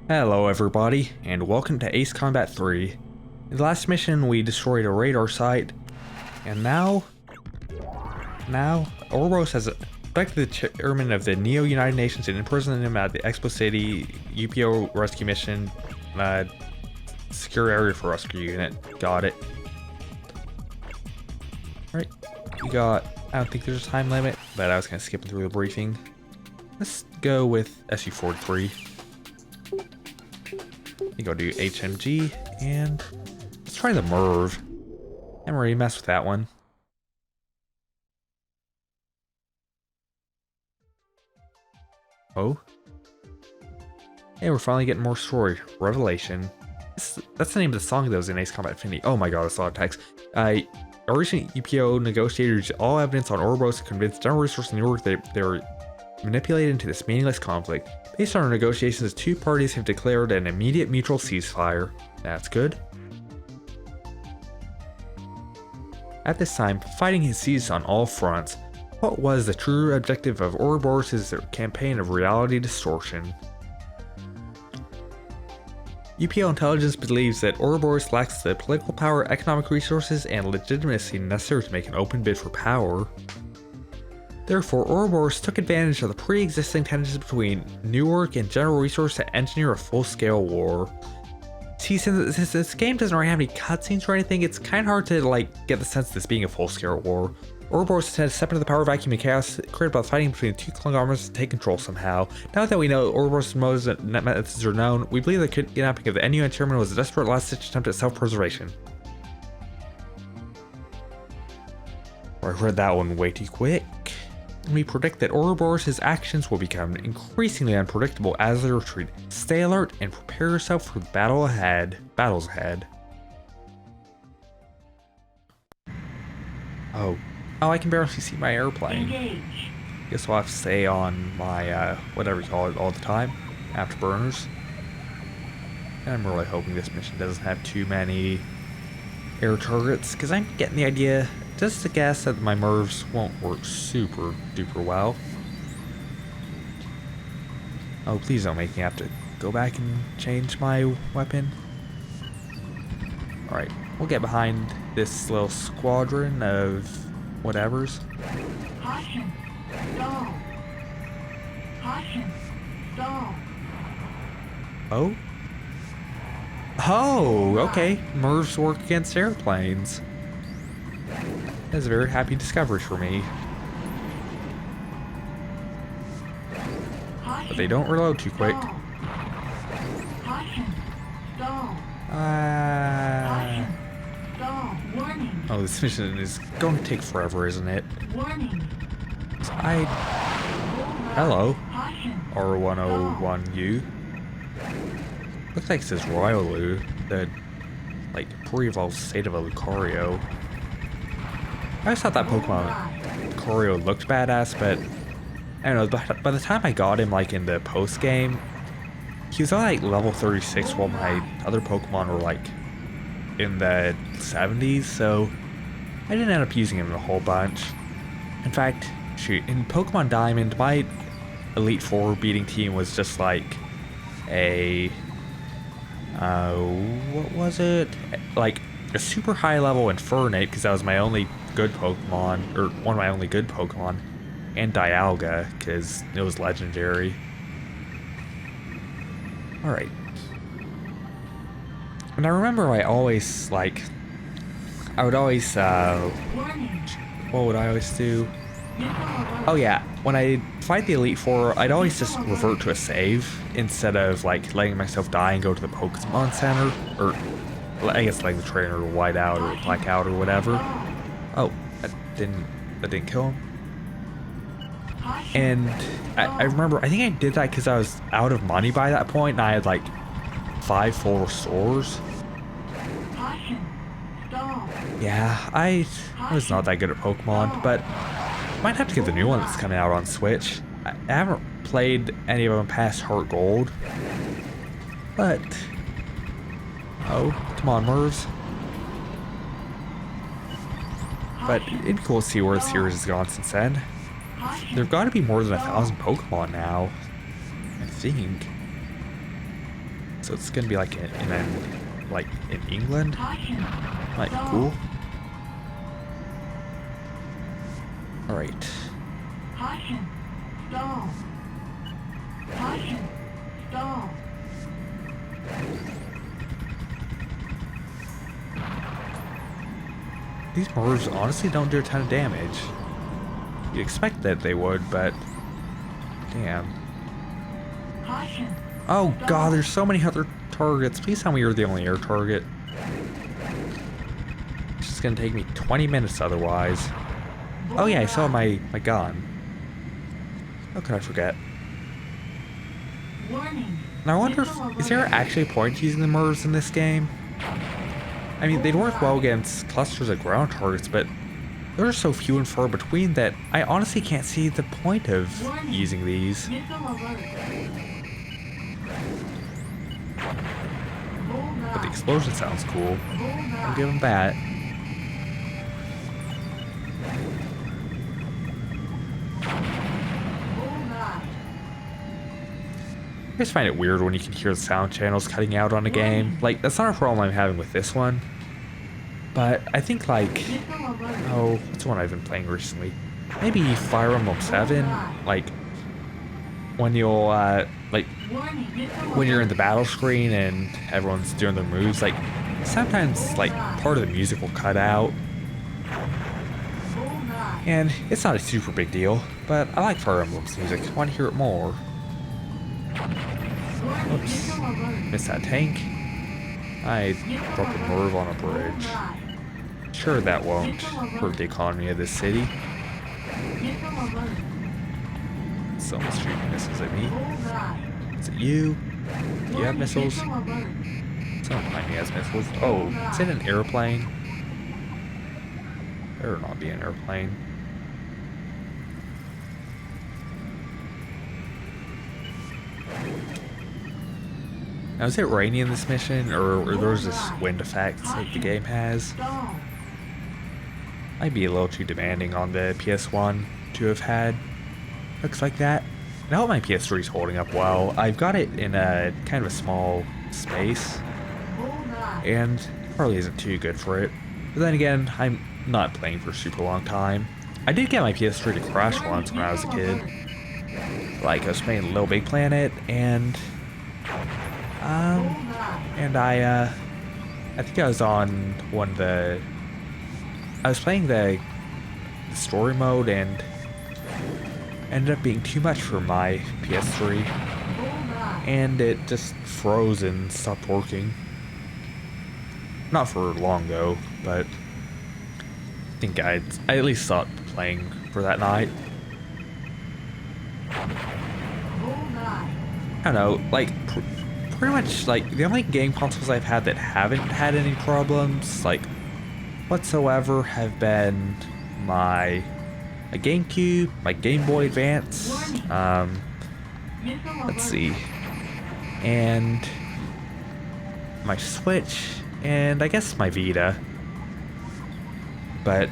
Hello everybody, and welcome to Ace Combat 3. In the last mission we destroyed a radar site, and now Ouroboros has abducted the chairman of the Neo-United Nations and imprisoned him at the Expo City UPO rescue mission, secure area for rescue unit. Got it. Alright, we got, I don't think there's a time limit, but I was kind of skipping through the briefing. Let's go with SU-43. You go do HMG, and let's try the Merv. I haven't really messed with that one. Oh. Hey, we're finally getting more story. Revelation. That's the name of the song that was in Ace Combat Infinity. Oh my god, that's a lot of text. A recent UPO negotiator used all evidence on Ouroboros to convince General Resources in New York that they were manipulated into this meaningless conflict. Based on our negotiations, the two parties have declared an immediate mutual ceasefire. That's good. At this time, fighting has ceased on all fronts. What was the true objective of Ouroboros' campaign of reality distortion? UPO intelligence believes that Ouroboros lacks the political power, economic resources, and legitimacy necessary to make an open bid for power. Therefore, Ouroboros took advantage of the pre-existing tensions between Newark and General Resource to engineer a full-scale war. See, since this game doesn't really have any cutscenes or anything, it's kind of hard to get the sense of this being a full-scale war. Ouroboros had to step into the power vacuum and chaos created by the fighting between the two conglomerates to take control somehow. Now that we know Ouroboros' motives and methods are known, we believe the kidnapping of the NUN chairman was a desperate last-ditch attempt at self-preservation. I read that one way too quick. We predict that Ouroboros' actions will become increasingly unpredictable as they retreat. Stay alert and prepare yourself for the battles ahead. Oh, I can barely see my airplane. Engage. Guess I'll have to stay on my, whatever you call it, all the time. Afterburners. And I'm really hoping this mission doesn't have too many air targets, because I'm getting the idea, just a guess, that my Mervs won't work super duper well. Oh, please don't make me have to go back and change my weapon. Alright, we'll get behind this little squadron of whatevers. Caution. Stall. Caution. Stall. Oh? Oh, okay. Mervs work against airplanes. That's a very happy discovery for me. But they don't reload too quick. Caution. Stall. Stall. Warning. Oh, this mission is going to take forever, isn't it? Warning. Hello, Caution. R101U. Looks like it says Royaloo, the, pre-evolved state of a Lucario. I always thought that Pokemon Lucario looked badass, but I don't know, by the time I got him, in the post-game, he was only, level 36, while my other Pokemon were, in the 70s, so I didn't end up using him a whole bunch. In fact, shoot, in Pokemon Diamond, my Elite Four beating team was just a... what was it? A super high level Infernape, because that was my only good Pokemon, or one of my only good Pokemon, and Dialga, because it was legendary. Alright. And I remember I always, I would always, what would I always do? Oh yeah, when I fight the Elite Four, I'd always just revert to a save instead of letting myself die and go to the Pokemon Center, or I guess the trainer or Whiteout or Blackout or whatever. Oh, that didn't kill him. And I remember, I think I did that because I was out of money by that point, and I had 5 full restores. Yeah, I was not that good at Pokemon, but might have to get the new one that's coming out on Switch. I haven't played any of them past Heart Gold, but oh, come on, Mervs. But it'd be cool to see where the series has gone since then. There've got to be more than 1,000 Pokemon now, I think. So it's gonna be like in England. Caution. Like Stall. cool. All right. Caution. Stall. Caution. Stall. These mortars honestly don't do a ton of damage. You'd expect that they would, but damn. Caution. Oh god, there's so many other targets. Please tell me you're the only air target. It's just gonna take me 20 minutes otherwise. Oh yeah, I saw my gun. How could I forget? Warning. And I wonder if, is there actually a point to using the mortars in this game? I mean, they'd work well against clusters of ground targets, but there are so few and far between that I honestly can't see the point of using these. Missile alert. But the explosion sounds cool. I'll Bullseye. give them that. Bullseye. I just find it weird when you can hear the sound channels cutting out on a game. Like, that's not a problem I'm having with this one. But I think like, Missile alert. oh, what's the one I've been playing recently? Maybe Fire Emblem 7? Like, when you'll, like, Warning. Missile when you're in alert. the battle screen and everyone's doing their moves, like, sometimes, like, part of the music will cut out. Bullseye. And it's not a super big deal, but I like Fire Emblem's music. I want to hear it more. Warning. Oops. Missile alert. Missed that tank. I dropped a nerve on a bridge. Bullseye. Sure, that won't hurt the economy of this city. Missile alert. Someone's shooting missiles at me. Bullseye. Is it you? Do you have missiles? Missile alert. Someone behind me has missiles. Oh, is it an airplane? Better not be an airplane. Now, is it raining in this mission, or there's this wind effect like the game has? Stall. Might be a little too demanding on the PS1 to have had. Looks like that. And I hope my PS3 is holding up well. I've got it in a kind of a small space, Bullseye. and it probably isn't too good for it. But then again, I'm not playing for a super long time. I did get my PS3 to crash once when I was a kid. Like, I was playing Little Big Planet, and I think I was on one of the, I was playing the story mode, and ended up being too much for my PS3, Bullseye. and it just froze and stopped working. Not for long though, but I think I at least stopped playing for that night. Bullseye. I don't know, like, pretty much, like, the only game consoles I've had that haven't had any problems, like, whatsoever, have been my GameCube, my Game Boy Advance, Missile let's alert. see, and my Switch, and I guess my Vita. But,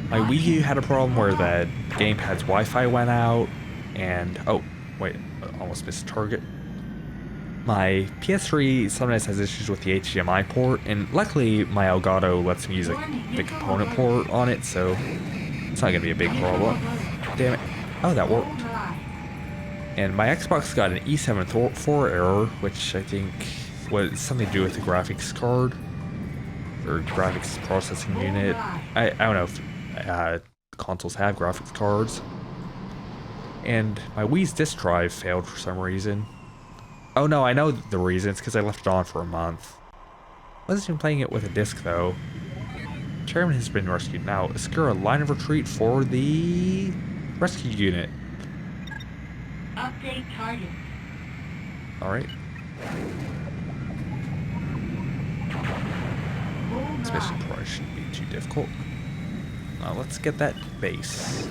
my Wii U had a problem where the gamepad's Wi-Fi went out, and, oh, wait, I almost missed a target. My PS3 sometimes has issues with the HDMI port, and luckily my Elgato lets me use the component port on it, so it's not gonna be a big problem. Damn it. Oh, that worked. Bullseye. And my Xbox got an E744 error, which I think was something to do with the graphics card, or graphics processing unit. I don't know if consoles have graphics cards. And my Wii's disk drive failed for some reason. Oh no, I know the reason. It's because I left it on for a month. I wasn't even playing it with a disc though. Chairman has been rescued. Now, secure a line of retreat for the rescue unit. Update target. Alright. This mission Bullseye. probably shouldn't be too difficult. Now let's get that base.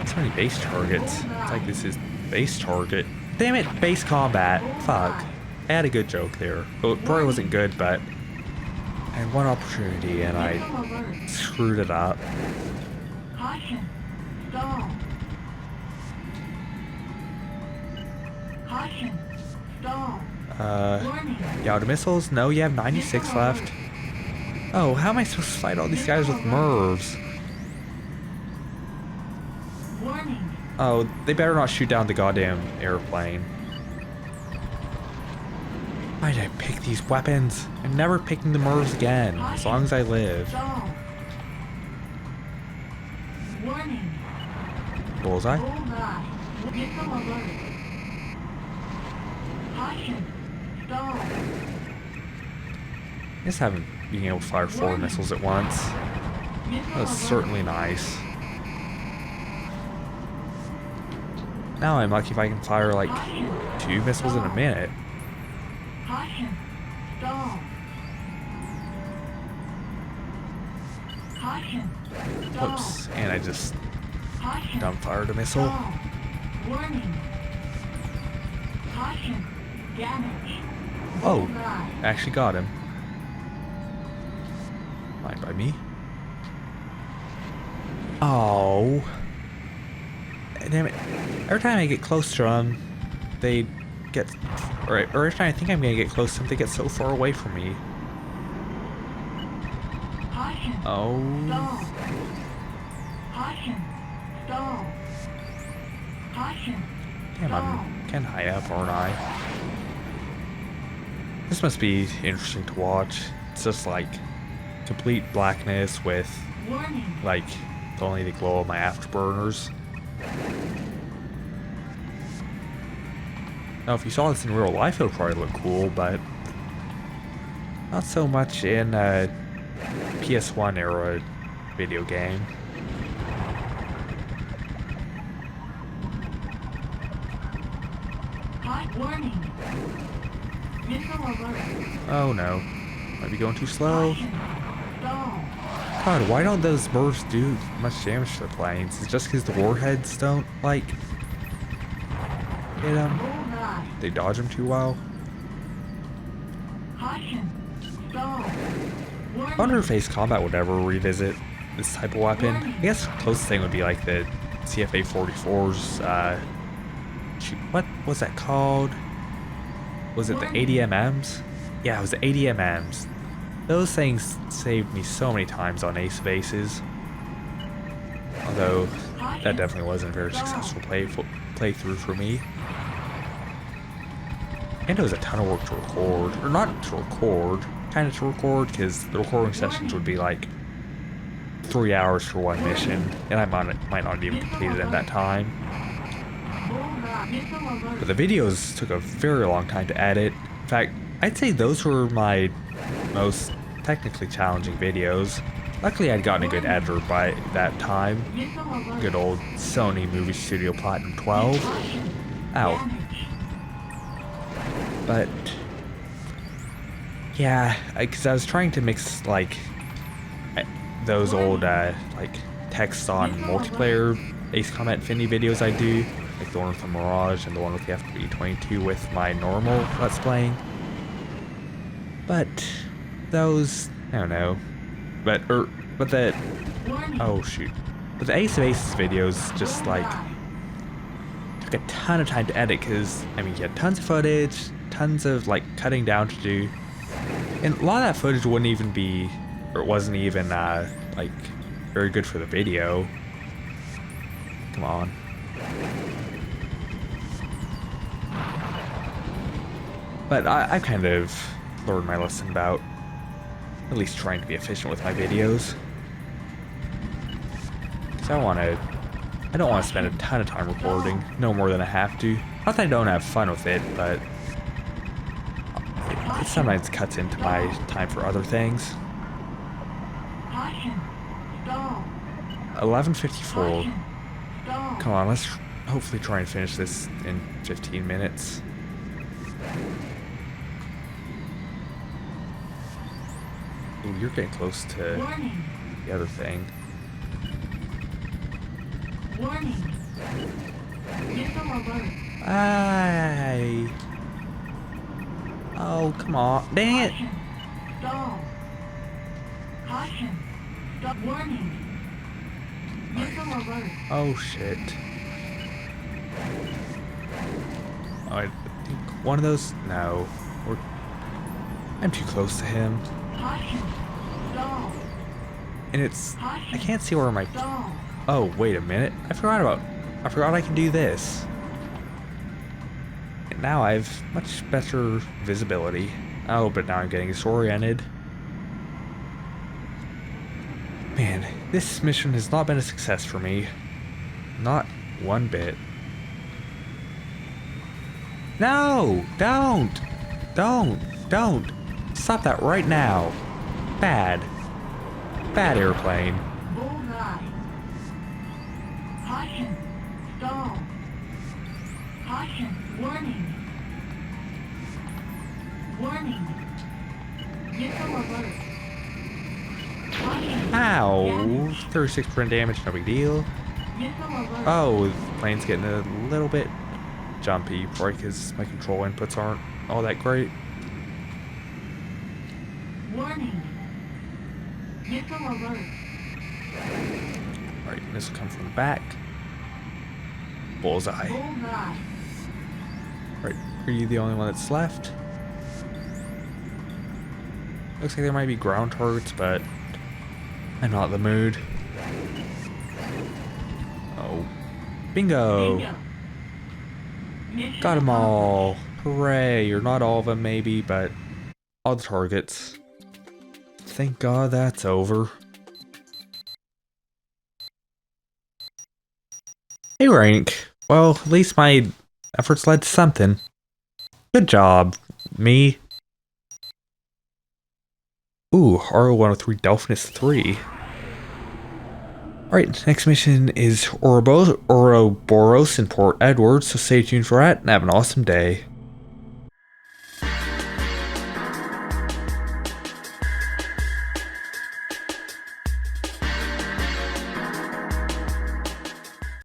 So many base targets. It's like this is base target. Damn it, base combat. Fuck. I had a good joke there. Well, it probably wasn't good, but I had one opportunity and I Missile alert. screwed it up. Caution. Stall. Caution. Stall. Warning. Yeah, the missiles? No, you have 96 left. Oh, how am I supposed to fight all these guys with MIRVs? Warning. Oh, they better not shoot down the goddamn airplane. Why did I pick these weapons? I'm never picking the MIRVs again, as long as I live. Stall. Warning. Bullseye? Bullseye. Missile alert. Caution. Stall. Just having being able to fire 4 missiles at once. That was certainly nice. Now I'm lucky if I can fire like 2 missiles in a minute. Caution. Stall. Caution. Stall. Oops, and I just Caution. dumbfired a missile. Stall. Warning. Caution. Damage. Oh, Bullseye. actually got him. Fine by me. Oh. Damn it. Every time I get close to them, they get... Or every time I think I'm gonna get close to them, they get so far away from me. Caution. Oh. Stall. Caution. Stall. Caution. Damn, I'm kinda high up, aren't I? This must be interesting to watch. It's just like complete blackness with Warning. like only the glow of my afterburners. Now, if you saw this in real life, it would probably look cool, but not so much in a PS1 era video game. Hot warning. Missile alert. Oh no, might be going too slow. Caution. Stall. God, why don't those MIRVs do much damage to the planes? Is it just because the warheads don't, like, hit them? Bullseye. They dodge them too well? Caution. Stall. I Warning. wonder if Ace Combat would ever revisit this type of weapon. I guess the closest thing would be like the CFA-44's, shoot, what was that called? Was it the ADMMs? Yeah, it was the ADMMs. Those things saved me so many times on Ace of Aces. Although, that definitely wasn't a very successful playthrough for me. And it was a ton of work to record. Or not to record, kind of to record, because the recording sessions would be like 3 hours for one mission, and I might not even complete it in that time. Bullseye. Missile alert. But the videos took a very long time to edit. In fact, I'd say those were my most technically challenging videos. Luckily, I'd gotten a good editor by that time. Missile alert. Good old Sony Movie Studio Platinum 12. Caution. Ow. Damage. But yeah, because I was trying to mix like those old like text on multiplayer Ace Combat Infinity videos I do, like the one with the Mirage and the one with the FB22 with my normal Let's Playing. But those, I don't know. But the Warning. oh shoot. But the Ace of Aces videos just like took a ton of time to edit because I mean you had tons of footage, tons of like cutting down to do, and a lot of that footage wouldn't even be, or it wasn't even like very good for the video. Come on. But I kind of learned my lesson about at least trying to be efficient with my videos. Because I don't want to spend a ton of time recording, no more than I have to. Not that I don't have fun with it, but it sometimes cuts into my time for other things. Caution. Stall. 11:54. Caution. Stall. Come on, let's hopefully try and finish this in 15 minutes. Ooh, you're getting close to Warning. the other thing. Warning. Missile alert. Aye. Oh, come on. Dang it. Caution. Stall. Caution. Stop. Warning. Missile alert. Oh, shit. I think one of those. No, I'm too close to him, Caution. Stall. and it's. I Caution. can't see where my. Stall. Oh, wait a minute. I forgot I can do this. And now I have much better visibility. Oh, but now I'm getting disoriented. Man, this mission has not been a success for me. Not one bit. No! Don't! Don't! Stop that right now. Bad. Bad airplane. Bullseye. Caution. Stall. Caution. Warning. Warning. Missile alert. Caution. Ow! Damage. 36% damage, no big deal. Missile alert. Oh, the plane's getting a little bit jumpy, right? Because my control inputs aren't all that great. Warning. Missile alert. Alright, this will come from the back. Bullseye. Bullseye. Right, are you the only one that's left? Looks like there might be ground targets, but I'm not in the mood. Oh. Bingo! Bingo. Mission Got them accomplished. all. Hooray, or not all of them maybe, but all the targets. Thank God that's over. Hey rank. Well, at least my efforts led to something. Good job, me. Ooh, RO-103 Delphinus 3. Alright, next mission is Ouroboros in Port Edward, so stay tuned for that and have an awesome day.